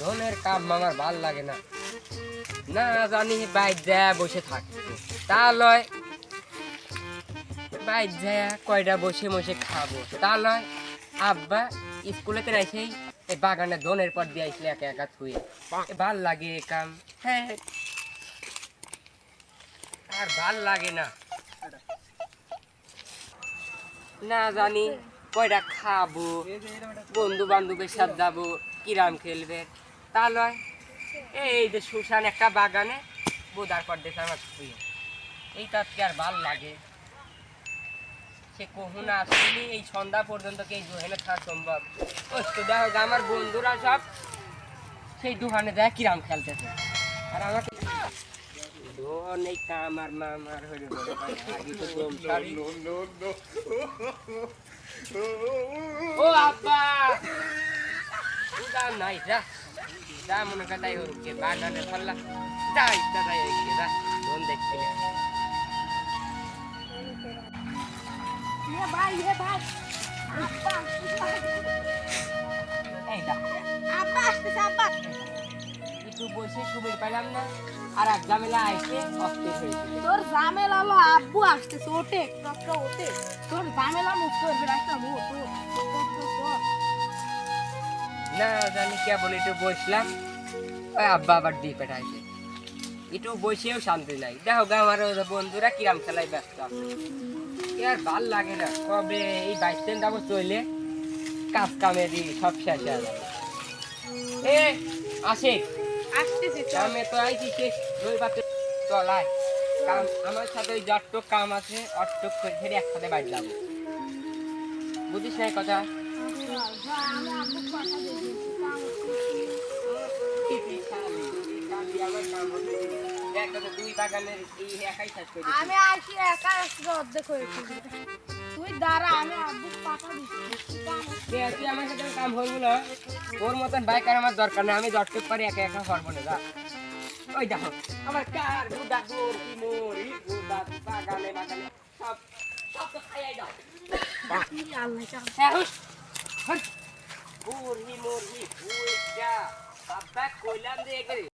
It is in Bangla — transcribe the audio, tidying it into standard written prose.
ধনের কাম আমার ভাল লাগে না, না জানি বাইর যায় বসে থাকতো তা লয়, বাইর যায় কয়টা বসে বসে খাবো তা লয়। আব্বা স্কুলেতে নাই সেই এই বাগানে ধনের পর দিয়ে আসলে একা একা থুয়ে ভাল লাগে এ কাম। হ্যাঁ আর ভাল লাগে না, না জানি কয়টা খাবো, বন্ধু বান্ধবের সাথে যাবো, কিরাম খেলবে তা লয়। এই যে সুশান একটা বাগানে বোধার পর দেশে আমার থুয়ে এই তার কি আর ভাল লাগে, সে কখনো আসেনি এই সন্ধ্যা পর্যন্ত কি এই দোকানে থাকা সম্ভব? ওই তো দেখো আমার বন্ধুরা সব সেই দোকানে যায় কিরাম খেলতেছে, আর আমাকে অনেক কাম আর মামার হয়ে ও আব্বা উদা নাই যা যা মনে কথা তাই হরুক বাগানে ফেললা যা ইচ্ছা তাই যা ধন দেখছি ভাই ভাই এই দা আব্বা আসতেছে আব্বা। একটু বসে সুবির পাইলাম না, আর এক ঝামেলা আইসে অস্থির হয়েছে। তোর ঝামেলা হলো আব্বু আসতেছে, ওঠে একটা ওঠে, তোর ঝামেলা মুখ করবে একটা মুখ না জানি কে বলে একটু বসলাম, ওই আব্বা আবার দিয়ে পেটাইছে, একটু বসেও শান্তি নাই। দেখো গা আমার বন্ধুরা কিরাম খেলায় ব্যস্ত আছে, আর ভাল লাগে না। কবে এই বাইশ যাবো চলে কাজ কামেরই সব শেষ হয়ে যাবে। এ আসে আসতেছে আমি তো আইছি শেষ রবিবারে চলায় কাম, আমার সাথে ওই যতটুক কাম আছে অতটুক করে ছেড়ে একসাথে বাইর যাবো, বুঝিস না এই কথা? আমি আব্বু কথা দিয়েছি দুই বাগানের এই একাই শেষ করে দিচ্ছি। আমি আসি একা আসলে অর্ধেক হয়েছি, তুই দাঁড়া আমি আব্বু কথা দিচ্ছি। তুই আমার সাথে কাম করবো না, ওর মতন বাইক আর আমার দরকার নেই, আমি যতটুক পারি একা একা করবো না। যা ওই দেখো আমার কার গুদা গোর কি মরি গুদা বাগানে বাগানে সব সব তো খাইয়াই দাও। আল্লাহ এখন মরি মরি হুইটা আব্বা কইলাম যে